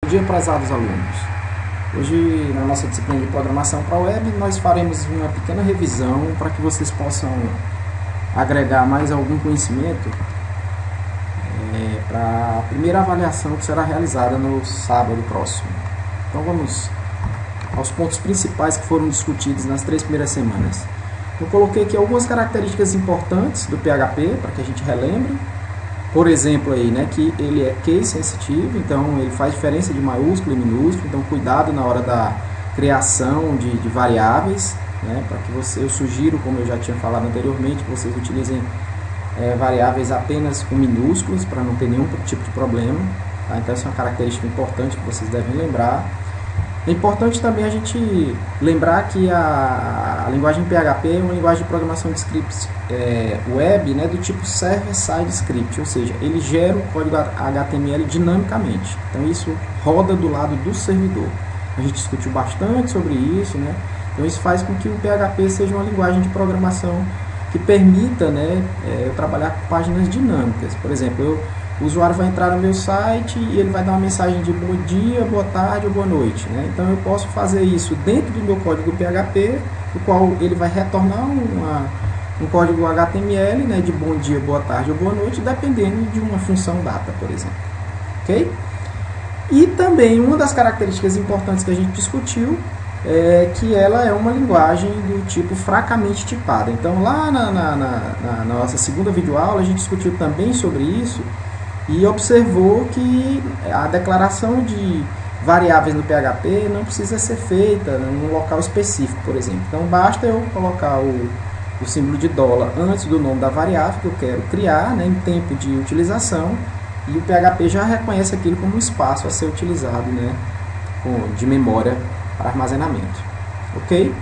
dia, prezados alunos. Hoje, na nossa disciplina de programação para web, nós faremos uma pequena revisão para que vocês possam agregar mais algum conhecimento para a primeira avaliação que será realizada no sábado próximo. Então vamos aos pontos principais que foram discutidos nas 3 primeiras semanas. Eu coloquei aqui algumas características importantes do PHP para que a gente relembre. Por exemplo, aí, né, que ele é case sensitive, então ele faz diferença de maiúsculo e minúsculo, então cuidado na hora da criação de variáveis, né, para que eu sugiro, como eu já tinha falado anteriormente, que vocês utilizem variáveis apenas com minúsculos para não ter nenhum tipo de problema, tá? Então essa é uma característica importante que vocês devem lembrar. É importante também a gente lembrar que a linguagem PHP é uma linguagem de programação de scripts web, né, do tipo server-side script, ou seja, ele gera o código HTML dinamicamente. Então isso roda do lado do servidor. A gente discutiu bastante sobre isso, né? Então isso faz com que o PHP seja uma linguagem de programação que permita, né, eu trabalhar com páginas dinâmicas. Por exemplo, o usuário vai entrar no meu site e ele vai dar uma mensagem de bom dia, boa tarde ou boa noite, né? Então eu posso fazer isso dentro do meu código PHP, o qual ele vai retornar um código HTML, né, de bom dia, boa tarde ou boa noite, dependendo de uma função data, por exemplo. Ok? E também uma das características importantes que a gente discutiu é que ela é uma linguagem do tipo fracamente tipada. Então lá na nossa segunda videoaula a gente discutiu também sobre isso e observou que a declaração de variáveis no PHP não precisa ser feita num local específico, por exemplo. Então basta eu colocar o símbolo de dólar antes do nome da variável que eu quero criar, né, em tempo de utilização, e o PHP já reconhece aquilo como um espaço a ser utilizado, né, de memória para armazenamento. Ok?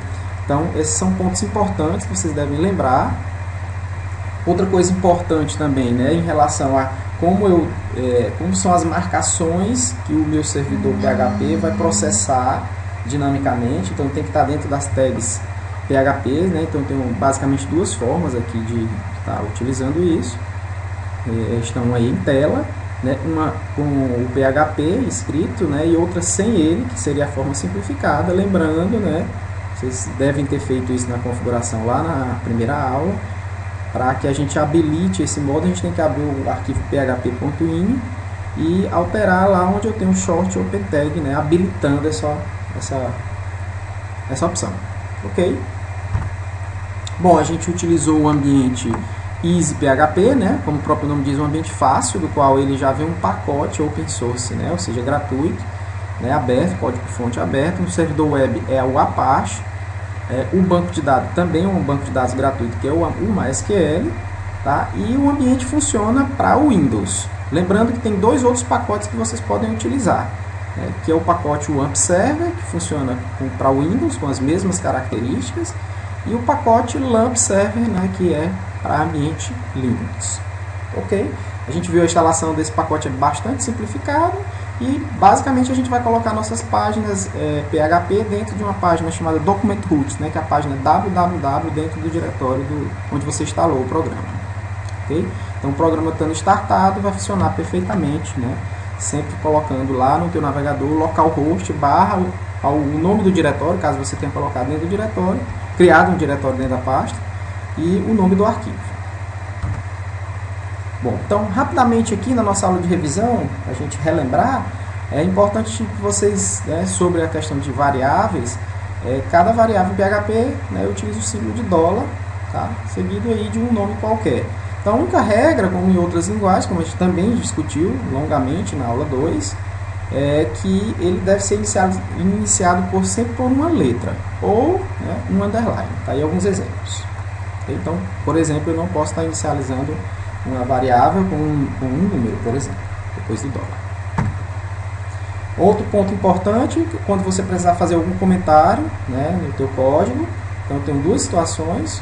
Então esses são pontos importantes que vocês devem lembrar. Outra coisa importante também, né, em relação a como são as marcações que o meu servidor PHP vai processar dinamicamente. Então tem que estar dentro das tags PHP, né? Então tem basicamente duas formas aqui de estar utilizando isso. Estão aí em tela, né? Uma com o PHP escrito, né? E outra sem ele, que seria a forma simplificada. Lembrando, né, vocês devem ter feito isso na configuração lá na primeira aula. Para que a gente habilite esse modo, a gente tem que abrir o arquivo php.ini e alterar lá onde eu tenho o short open tag, né, habilitando essa opção. Ok? Bom, a gente utilizou o ambiente EasyPHP, né, como o próprio nome diz, um ambiente fácil, do qual ele já vem um pacote open source, né, ou seja, gratuito, né, aberto, código-fonte aberto. No servidor web é o Apache. O banco de dados também é um banco de dados gratuito, que é o MySQL, tá? E o ambiente funciona para o Windows. Lembrando que tem dois outros pacotes que vocês podem utilizar, né? Que é o pacote WAMP Server, que funciona para o Windows com as mesmas características, e o pacote LAMP Server, né, que é para ambiente Linux. Ok? A gente viu a instalação desse pacote, é bastante simplificado. E basicamente a gente vai colocar nossas páginas PHP dentro de uma página chamada Document Roots, né, que é a página www dentro do diretório onde você instalou o programa. Okay? Então o programa estando startado vai funcionar perfeitamente, né, sempre colocando lá no teu navegador localhost barra o nome do diretório, caso você tenha colocado dentro do diretório, criado um diretório dentro da pasta, e o nome do arquivo. Bom, então rapidamente aqui na nossa aula de revisão, a gente relembrar, é importante que vocês, né, sobre a questão de variáveis, cada variável PHP, né, utiliza o símbolo de dólar, tá, seguido aí de um nome qualquer. Então a única regra, como em outras linguagens, como a gente também discutiu longamente na aula 2, é que ele deve ser iniciado sempre por uma letra, ou, né, um underline. Tá aí alguns exemplos. Então, por exemplo, eu não posso estar inicializando uma variável com um número, por exemplo, depois do dólar. Outro ponto importante, quando você precisar fazer algum comentário, né, no teu código, então tem duas situações,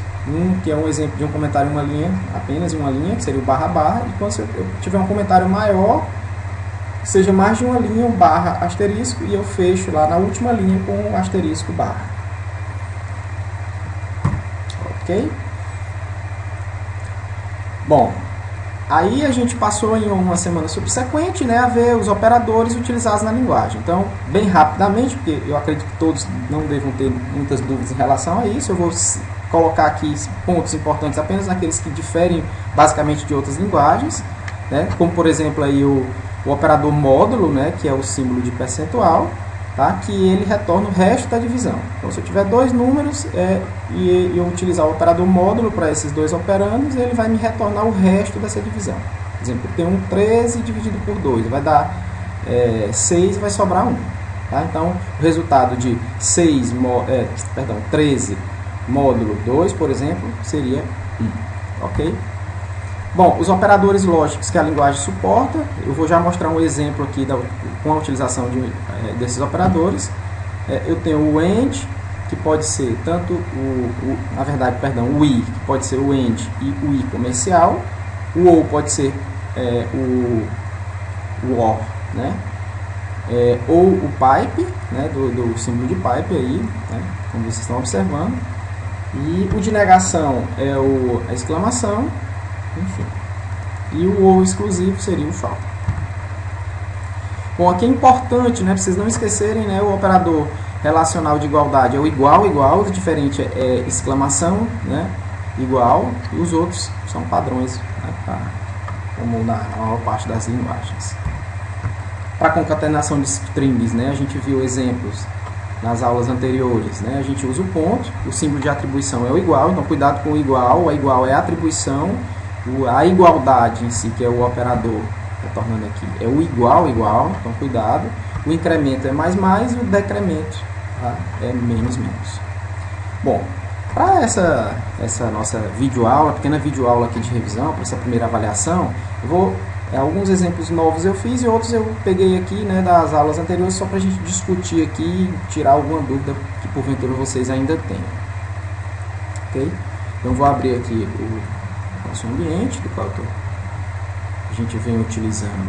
que é um exemplo de um comentário em uma linha, apenas uma linha, que seria o barra barra, e quando eu tiver um comentário maior, seja mais de uma linha, um barra asterisco, e eu fecho lá na última linha com um asterisco barra. Ok? Bom, Aí a gente passou em uma semana subsequente, né, a ver os operadores utilizados na linguagem. Então, bem rapidamente, porque eu acredito que todos não devam ter muitas dúvidas em relação a isso, eu vou colocar aqui pontos importantes apenas naqueles que diferem basicamente de outras linguagens, né, como por exemplo aí o operador módulo, né, que é o símbolo de percentual, tá, que ele retorna o resto da divisão. Então, se eu tiver dois números e eu utilizar o operador módulo para esses dois operandos, ele vai me retornar o resto dessa divisão. Por exemplo, eu tenho um 13 dividido por 2, vai dar 6 e vai sobrar 1. Tá? Então, o resultado de 13 módulo 2, por exemplo, seria 1. Ok? Bom, os operadores lógicos que a linguagem suporta, eu vou já mostrar um exemplo aqui com a utilização desses operadores. Eu tenho o AND, que pode ser tanto o I, que pode ser o AND e o I comercial. O OR pode ser o OR, né? Ou o pipe, né? do símbolo de pipe aí, né? Como vocês estão observando. E o de negação é a exclamação, enfim. E o OR exclusivo seria o short. Bom, aqui é importante, né, para vocês não esquecerem, né, o operador relacional de igualdade é o igual, o diferente é exclamação, né, igual, e os outros são padrões, né, como na maior parte das linguagens. Para concatenação de strings, né, a gente viu exemplos nas aulas anteriores, né, a gente usa o ponto, o símbolo de atribuição é o igual, então cuidado com o igual, a igual é a atribuição, a igualdade em si, que é o operador, retornando aqui, é o igual, então cuidado. O incremento é mais, e o decremento, tá, é menos. Bom, para essa nossa videoaula, pequena videoaula aqui de revisão, para essa primeira avaliação, eu vou, alguns exemplos novos eu fiz e outros eu peguei aqui, né, das aulas anteriores, só para a gente discutir aqui e tirar alguma dúvida que porventura vocês ainda tenham. Ok? Então vou abrir aqui o nosso ambiente, do qual a gente vem utilizando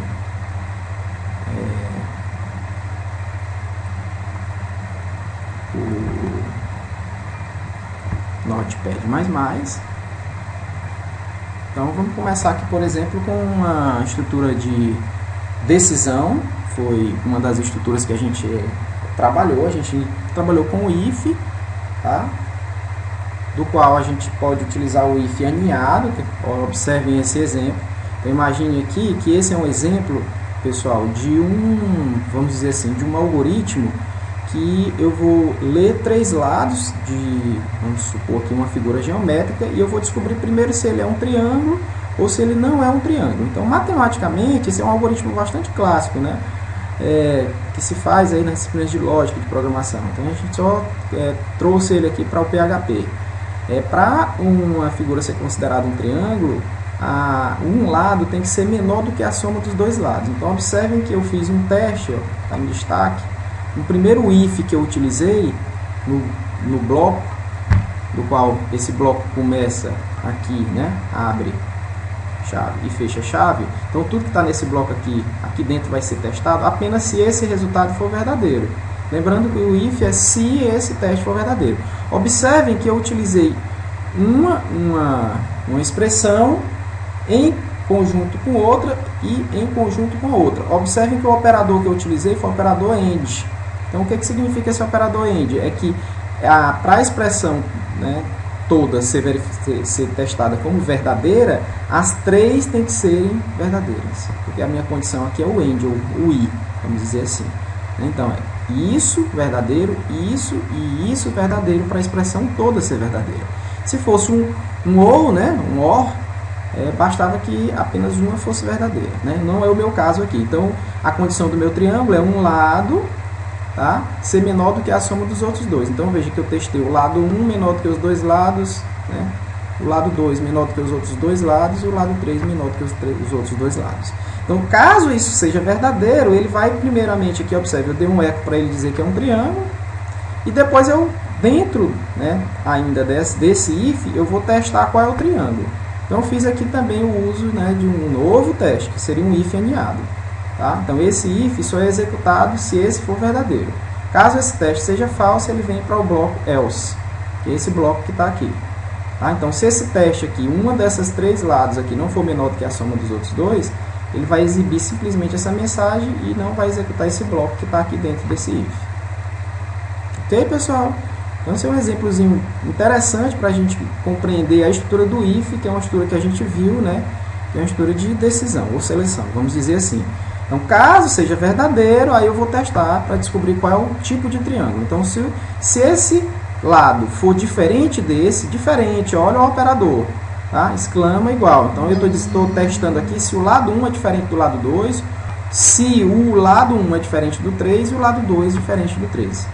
o Notepad++. Então vamos começar aqui, por exemplo, com uma estrutura de decisão. Foi uma das estruturas que a gente trabalhou. A gente trabalhou com o if, tá? Do qual a gente pode utilizar o if aninhado, observem esse exemplo. Então imagine aqui que esse é um exemplo, pessoal, de vamos dizer assim, de um algoritmo que eu vou ler 3 lados vamos supor aqui uma figura geométrica, e eu vou descobrir primeiro se ele é um triângulo ou se ele não é um triângulo. Então, matematicamente, esse é um algoritmo bastante clássico, né? Que se faz aí nas disciplinas de lógica, de programação. Então, a gente só trouxe ele aqui para o PHP. Para uma figura ser considerada um triângulo, um lado tem que ser menor do que a soma dos dois lados. Então, observem que eu fiz um teste, está em destaque. O primeiro if que eu utilizei no bloco, do qual esse bloco começa aqui, né, abre chave e fecha chave. Então, tudo que está nesse bloco aqui dentro vai ser testado apenas se esse resultado for verdadeiro. Lembrando que o if é se esse teste for verdadeiro. Observem que eu utilizei uma expressão em conjunto com outra e em conjunto com outra. Observem que o operador que eu utilizei foi o operador AND. Então, o que significa esse operador AND? É que para a expressão, né, toda ser testada como verdadeira, as 3 têm que serem verdadeiras. Porque a minha condição aqui é o AND, ou o I, vamos dizer assim. Então, isso verdadeiro, isso e isso verdadeiro para a expressão toda ser verdadeira. Se fosse um OR, né, um OR, bastava que apenas uma fosse verdadeira, né? Não é o meu caso aqui. Então, a condição do meu triângulo é um lado, tá, ser menor do que a soma dos outros dois. Então, veja que eu testei o lado 1 menor do que os dois lados, né? O lado 2 menor do que os outros dois lados, e o lado 3 menor do que os outros dois lados. Então, caso isso seja verdadeiro, ele vai primeiramente aqui, observe, eu dei um eco para ele dizer que é um triângulo, e depois eu, dentro, né, ainda desse if, eu vou testar qual é o triângulo. Então, eu fiz aqui também o uso, né, de um novo teste, que seria um if aninhado. Tá? Então, esse if só é executado se esse for verdadeiro. Caso esse teste seja falso, ele vem para o bloco else, que é esse bloco que está aqui. Tá? Então, se esse teste aqui, uma dessas três lados aqui não for menor do que a soma dos outros dois, ele vai exibir simplesmente essa mensagem e não vai executar esse bloco que está aqui dentro desse if. Ok, pessoal? Então, esse é um exemplozinho interessante para a gente compreender a estrutura do if, que é uma estrutura que a gente viu, né? Que é uma estrutura de decisão ou seleção, vamos dizer assim. Então, caso seja verdadeiro, aí eu vou testar para descobrir qual é o tipo de triângulo. Então, se esse lado for diferente desse, olha o operador, tá? Exclama igual. Então, eu estou testando aqui se o lado 1 é diferente do lado 2, se o lado 1 é diferente do 3 e o lado 2 é diferente do 3.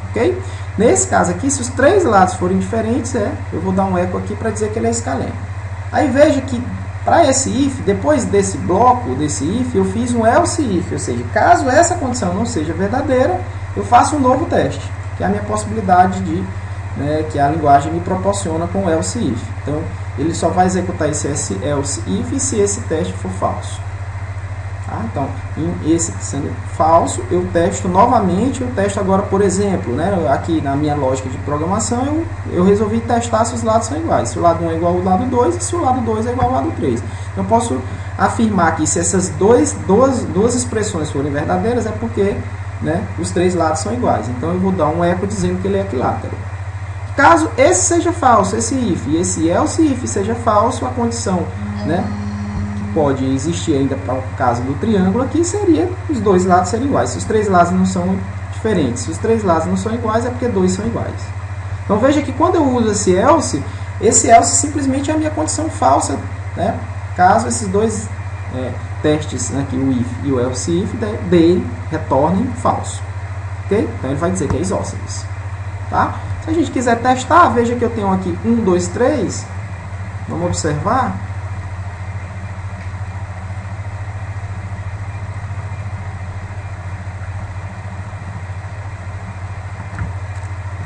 Ok? Nesse caso aqui, se os três lados forem diferentes, eu vou dar um eco aqui para dizer que ele é escaleno. Aí veja que para esse if, depois desse bloco, desse if, eu fiz um else if, ou seja, caso essa condição não seja verdadeira, eu faço um novo teste, que é a minha possibilidade de, né, que a linguagem me proporciona com o else if. Então, ele só vai executar esse else if se esse teste for falso. Tá? Então, esse sendo falso, eu testo novamente, eu testo agora, por exemplo, né, aqui na minha lógica de programação, eu resolvi testar se os lados são iguais, se o lado 1 é igual ao lado 2 e se o lado 2 é igual ao lado 3. Então, eu posso afirmar que se essas duas expressões forem verdadeiras, é porque, né, os três lados são iguais. Então, eu vou dar um eco dizendo que ele é equilátero. Caso esse seja falso, esse if e esse else if seja falso, a condição, né, pode existir ainda para o caso do triângulo aqui, seria os dois lados serem iguais. Se os três lados não são diferentes, se os três lados não são iguais, é porque dois são iguais. Então veja que quando eu uso esse else simplesmente é a minha condição falsa, né? Caso esses dois testes aqui, o if e o else if, retornem falso. Okay? Então ele vai dizer que é isósceles. Tá? Se a gente quiser testar, veja que eu tenho aqui 1, 2, 3. Vamos observar.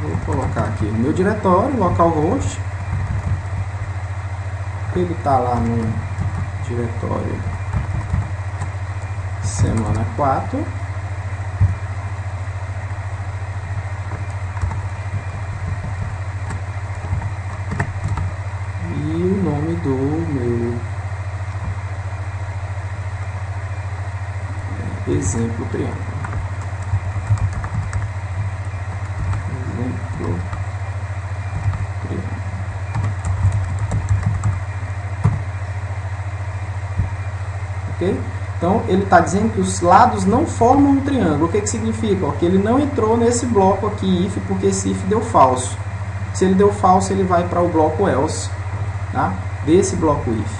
Vou colocar aqui no meu diretório, localhost. Ele está lá no diretório semana 4. E o nome do meu exemplo triângulo. Ok? Então, ele está dizendo que os lados não formam um triângulo. O que significa? Que ele não entrou nesse bloco aqui, if, porque esse if deu falso. Se ele deu falso, ele vai para o bloco else, tá? Desse bloco if.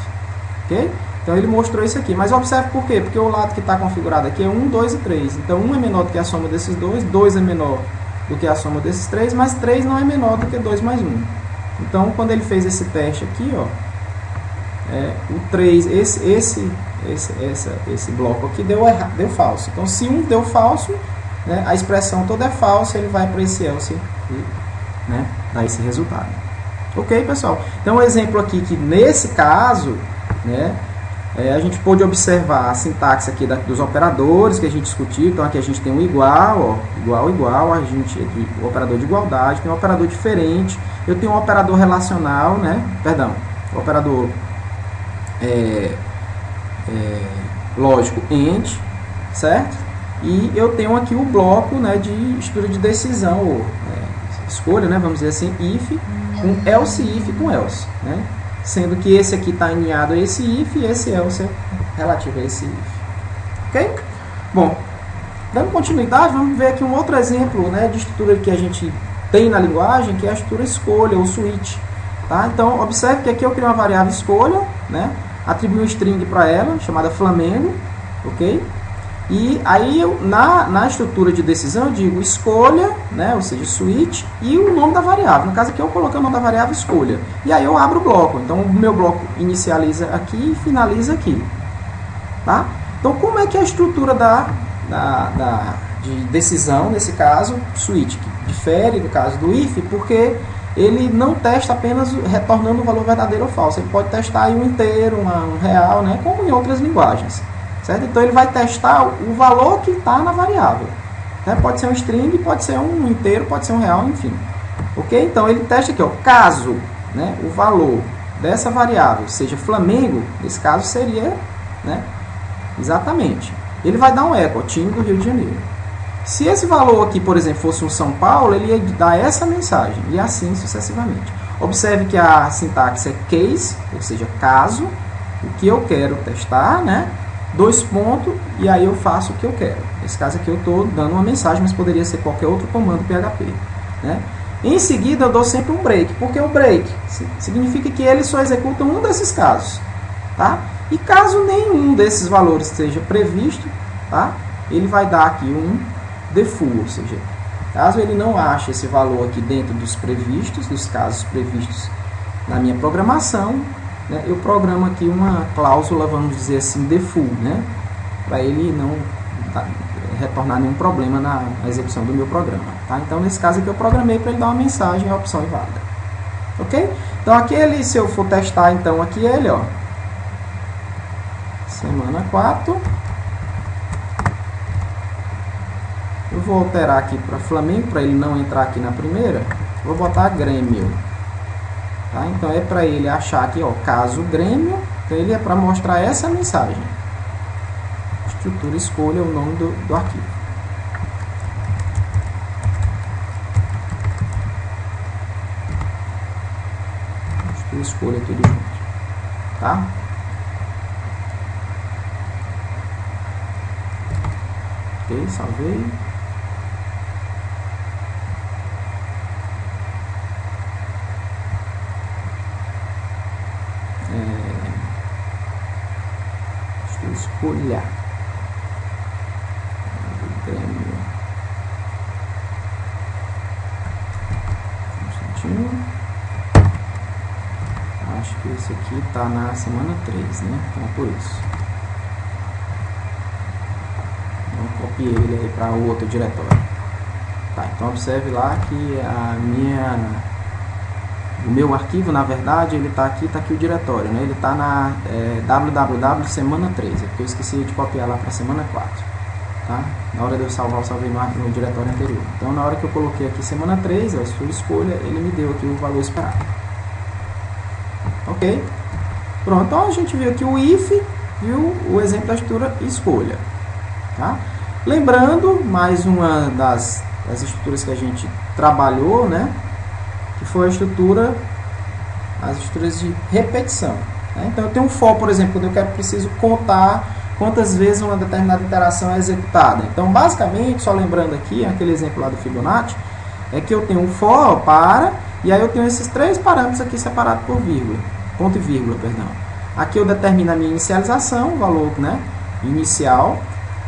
Ok? Então, ele mostrou isso aqui. Mas observe por quê? Porque o lado que está configurado aqui é 1, 2 e 3. Então, 1 é menor do que a soma desses dois, 2 é menor do que a soma desses 3, mas 3 não é menor do que 2 mais 1. Então, quando ele fez esse teste aqui, ó, o 3, esse bloco aqui deu falso. Então, se 1 deu falso, né, a expressão toda é falsa, ele vai para esse else e, né, dá esse resultado. Ok, pessoal? Então, um exemplo aqui que, nesse caso, né, a gente pôde observar a sintaxe aqui dos operadores que a gente discutiu. Então, aqui a gente tem um igual, ó, igual, o operador de igualdade, tem um operador diferente, eu tenho um operador relacional, né, o operador lógico AND, certo? E eu tenho aqui o bloco, né, de estrutura de decisão, ou escolha, né, vamos dizer assim, if com else if com else, né? Sendo que esse aqui está alinhado a esse if e esse else é relativo a esse if. Ok? Bom, dando continuidade, vamos ver aqui um outro exemplo, né, de estrutura que a gente tem na linguagem, que é a estrutura escolha ou switch. Tá? Então, observe que aqui eu crio uma variável escolha, né, atribuo um string para ela, chamada Flamengo, ok? E aí, na estrutura de decisão, eu digo escolha, né, ou seja, switch, e o nome da variável. No caso aqui, eu coloquei o nome da variável escolha. E aí, eu abro o bloco. Então, o meu bloco inicializa aqui e finaliza aqui. Tá? Então, como é que é a estrutura de decisão, nesse caso, switch, que difere do caso do if, porque ele não testa apenas retornando o valor verdadeiro ou falso. Ele pode testar aí um inteiro, um real, né, como em outras linguagens. Certo? Então, ele vai testar o valor que está na variável. Né? Pode ser um string, pode ser um inteiro, pode ser um real, enfim. Ok? Então, ele testa aqui, ó, caso né, o valor dessa variável seja Flamengo, nesse caso seria, né, exatamente, ele vai dar um eco ao time do Rio de Janeiro. Se esse valor aqui, por exemplo, fosse um São Paulo, ele ia dar essa mensagem, e assim sucessivamente. Observe que a sintaxe é case, ou seja, caso, o que eu quero testar, né? 2 pontos, e aí eu faço o que eu quero. Nesse caso aqui eu estou dando uma mensagem, mas poderia ser qualquer outro comando PHP, né? Em seguida eu dou sempre um break, porque o break significa que ele só executa um desses casos, tá? E caso nenhum desses valores seja previsto, tá? Ele vai dar aqui um default, ou seja, caso ele não ache esse valor aqui dentro dos previstos, dos casos previstos na minha programação, né, eu programo aqui uma cláusula, vamos dizer assim, default, né, para ele não retornar nenhum problema na execução do meu programa. Tá? Então, nesse caso aqui, eu programei para ele dar uma mensagem, a opção inválida. Ok? Então, aqui ele, se eu for testar, então, aqui ele, ó, semana 4, eu vou alterar aqui para Flamengo, para ele não entrar aqui na primeira, vou botar Grêmio. Tá? Então, é para ele achar aqui, ó, caso Grêmio, então ele é para mostrar essa mensagem. Estrutura, escolha o nome do arquivo. Estrutura, escolha tudo junto. Tá? Ok, salvei. Escolha Grêmio. Um instantinho. Acho que esse aqui está na semana 3, né? Então é por isso. Então copiei ele aí para o outro diretório. Tá, então observe lá que o meu arquivo, na verdade, ele está aqui o diretório, né? Ele está na www semana 3, é porque eu esqueci de copiar lá para semana 4, tá? Na hora de eu salvar, eu salvei no diretório anterior. Então, na hora que eu coloquei aqui semana 3, a sua escolha, ele me deu aqui o valor esperado. Ok? Pronto, então a gente viu aqui o if, viu o exemplo da estrutura escolha, tá? Lembrando, mais uma das estruturas que a gente trabalhou, né? Que foi as estruturas de repetição, né? Então eu tenho um for, por exemplo, quando eu preciso contar quantas vezes uma determinada interação é executada. Então, basicamente, só lembrando aqui, aquele exemplo lá do Fibonacci, é que eu tenho um for para, e aí eu tenho esses 3 parâmetros aqui separados por vírgula, ponto e vírgula, perdão. Aqui eu determino a minha inicialização, o valor, né, inicial.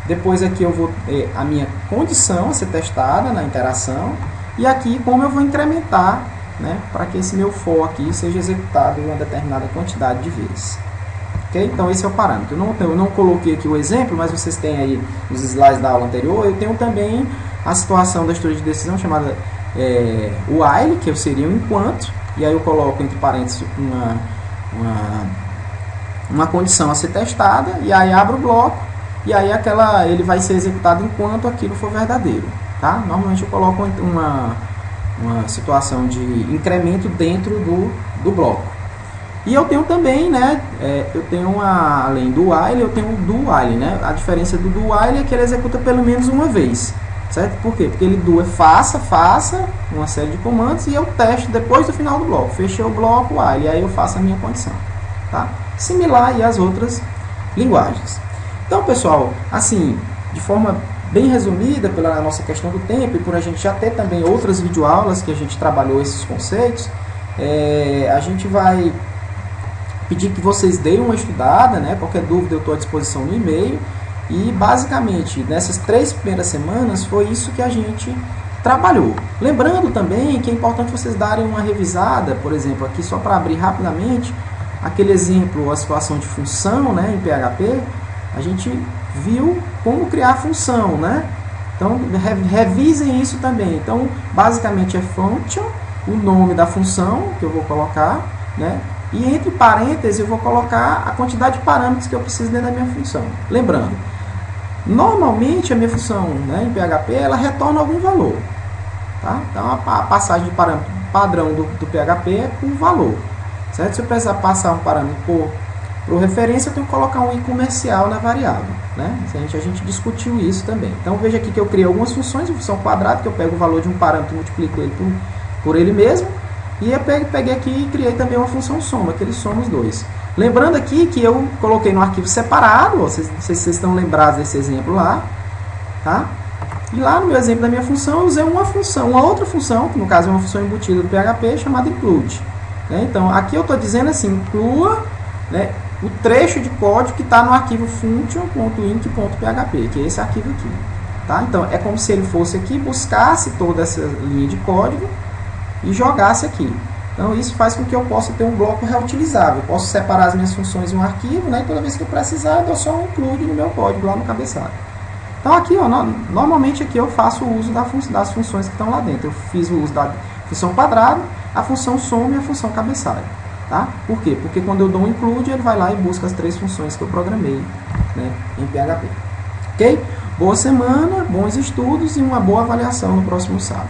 Depois aqui eu vou ter a minha condição a ser testada na interação. E aqui como eu vou incrementar, né, para que esse meu for aqui seja executado uma determinada quantidade de vezes. Okay? Então esse é o parâmetro. Eu não coloquei aqui o exemplo, mas vocês têm aí nos slides da aula anterior. Eu tenho também a situação da estrutura de decisão chamada while, que seria um enquanto. E aí eu coloco entre parênteses uma condição a ser testada. E aí abro o bloco. E aí ele vai ser executado enquanto aquilo for verdadeiro. Tá? Normalmente eu coloco uma situação de incremento dentro do bloco. E eu tenho também, né, eu tenho além do while, eu tenho o do while, né? A diferença do while é que ele executa pelo menos uma vez, certo? Por quê? Porque ele do é faça, uma série de comandos, e eu testo depois do final do bloco. Fechei o bloco, while, e aí eu faço a minha condição, tá? Similar aí às outras linguagens. Então, pessoal, assim, de forma bem resumida, pela nossa questão do tempo e por a gente já ter também outras videoaulas que a gente trabalhou esses conceitos, a gente vai pedir que vocês deem uma estudada, né? Qualquer dúvida eu estou à disposição no e-mail. E basicamente, nessas 3 primeiras semanas, foi isso que a gente trabalhou. Lembrando também que é importante vocês darem uma revisada, por exemplo, aqui só para abrir rapidamente, aquele exemplo, a situação de função, né, em PHP, a gente viu como criar a função, né? Então, revisem isso também. Então, basicamente é function, o nome da função que eu vou colocar, né? E entre parênteses eu vou colocar a quantidade de parâmetros que eu preciso dentro da minha função. Lembrando, normalmente a minha função, né, em PHP, ela retorna algum valor, Tá? Então a passagem de parâmetro padrão do PHP é por valor. Certo? Se eu precisar passar um parâmetro por referência, eu tenho que colocar um i comercial na variável. Né? A gente discutiu isso também. Então veja aqui que eu criei algumas funções, a função quadrada, que eu pego o valor de um parâmetro e multiplico ele por ele mesmo. E eu peguei aqui e criei também uma função soma, que ele soma os dois. Lembrando aqui que eu coloquei no arquivo separado, não sei se vocês estão lembrados desse exemplo lá. Tá? E lá no meu exemplo da minha função, eu usei uma outra função, que no caso é uma função embutida do PHP, chamada include. Né? Então, aqui eu estou dizendo assim, inclua, né, o trecho de código que está no arquivo function.inc.php, que é esse arquivo aqui. Tá? Então, é como se ele fosse aqui, buscasse toda essa linha de código e jogasse aqui. Então, isso faz com que eu possa ter um bloco reutilizável. Eu posso separar as minhas funções em um arquivo, né, e toda vez que eu precisar, eu dou só um include no meu código lá no cabeçalho. Então, aqui, ó, normalmente aqui eu faço o uso das funções que estão lá dentro. Eu fiz o uso da função quadrado, a função soma e a função cabeçalho. Tá? Por quê? Porque quando eu dou um include, ele vai lá e busca as três funções que eu programei, né, em PHP. Ok? Boa semana, bons estudos e uma boa avaliação no próximo sábado.